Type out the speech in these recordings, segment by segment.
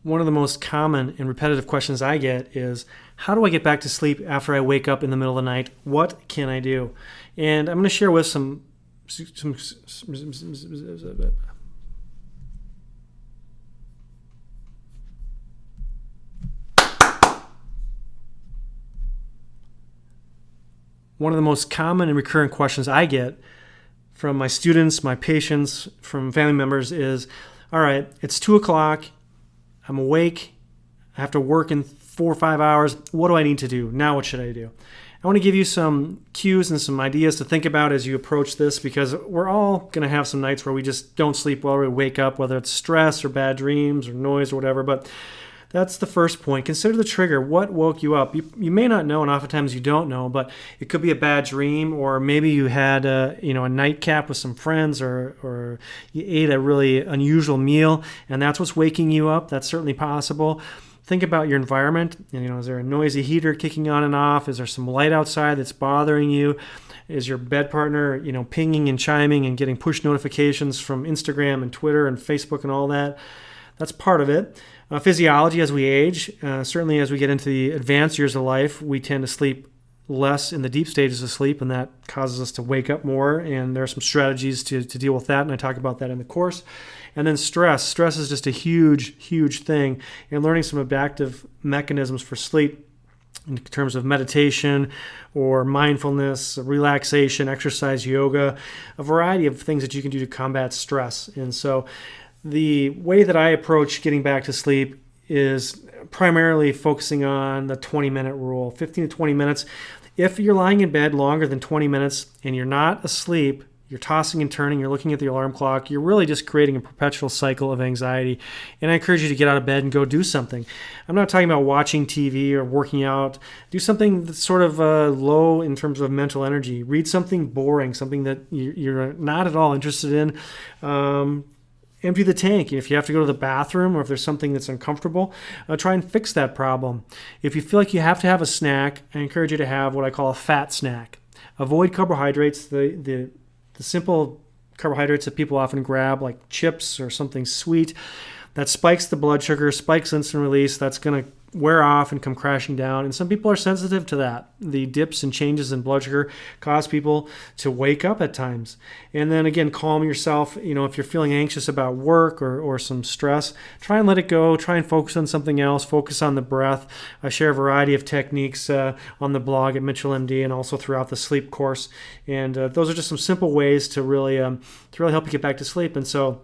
One of the most common and repetitive questions I get is, how do I get back to sleep after I wake up in the middle of the night? What can I do? And I'm going to share with some one of the most common and recurring questions I get from my students, my patients, from family members is, all right, it's 2 o'clock. I'm awake. I have to work in 4 or 5 hours. What do I need to do? Now what should I do? I want to give you some cues and some ideas to think about as you approach this, because we're all going to have some nights where we just don't sleep well or we wake up, whether it's stress or bad dreams or noise or whatever. But that's the first point. Consider the trigger. What woke you up? You may not know, and oftentimes you don't know, but it could be a bad dream, or maybe you had a nightcap with some friends, or you ate a really unusual meal, and that's what's waking you up. That's certainly possible. Think about your environment. Is there a noisy heater kicking on and off? Is there some light outside that's bothering you? Is your bed partner, pinging and chiming and getting push notifications from Instagram and Twitter and Facebook and all that? That's part of it. Physiology as we age, certainly as we get into the advanced years of life, we tend to sleep less in the deep stages of sleep, and that causes us to wake up more, and there are some strategies to deal with that, and I talk about that in the course. And then stress. Stress is just a huge, huge thing, and learning some adaptive mechanisms for sleep in terms of meditation or mindfulness, relaxation, exercise, yoga, a variety of things that you can do to combat stress. And so the way that I approach getting back to sleep is primarily focusing on the 20-minute rule, 15 to 20 minutes. If you're lying in bed longer than 20 minutes and you're not asleep, you're tossing and turning, you're looking at the alarm clock, you're really just creating a perpetual cycle of anxiety. And I encourage you to get out of bed and go do something. I'm not talking about watching TV or working out. Do something that's sort of low in terms of mental energy. Read something boring, something that you're not at all interested in. Empty the tank. If you have to go to the bathroom, or if there's something that's uncomfortable, try and fix that problem. If you feel like you have to have a snack, I encourage you to have what I call a fat snack. Avoid carbohydrates, the simple carbohydrates that people often grab, like chips or something sweet. That spikes the blood sugar, spikes insulin release. That's going to wear off and come crashing down. And some people are sensitive to that. The dips and changes in blood sugar cause people to wake up at times. And then again, calm yourself. If you're feeling anxious about work or some stress, try and let it go. Try and focus on something else. Focus on the breath. I share a variety of techniques on the blog at Mitchell MD and also throughout the sleep course. And those are just some simple ways to really help you get back to sleep. And so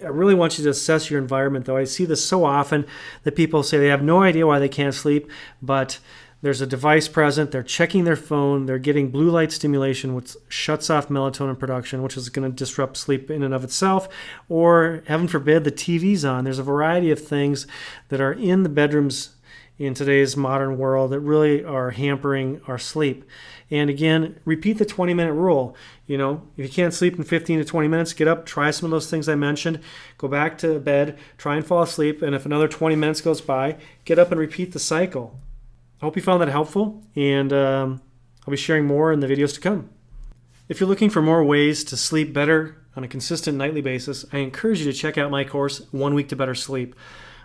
I really want you to assess your environment, though. I see this so often that people say they have no idea why they can't sleep, but there's a device present, they're checking their phone, they're getting blue light stimulation, which shuts off melatonin production, which is going to disrupt sleep in and of itself, or heaven forbid, the TV's on. There's a variety of things that are in the bedrooms in today's modern world that really are hampering our sleep. And again, repeat the 20-minute rule. If you can't sleep in 15 to 20 minutes, get up, try some of those things I mentioned, go back to bed, try and fall asleep, and if another 20 minutes goes by, get up and repeat the cycle. I hope you found that helpful, and I'll be sharing more in the videos to come. If you're looking for more ways to sleep better on a consistent nightly basis, I encourage you to check out my course, 1 Week to Better Sleep.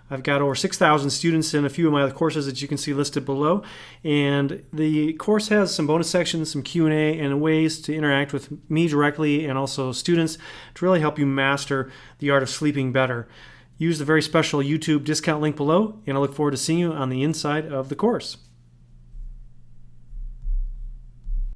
I've got over 6,000 students in a few of my other courses that you can see listed below. And the course has some bonus sections, some Q&A, and ways to interact with me directly and also students to really help you master the art of sleeping better. Use the very special YouTube discount link below, and I look forward to seeing you on the inside of the course.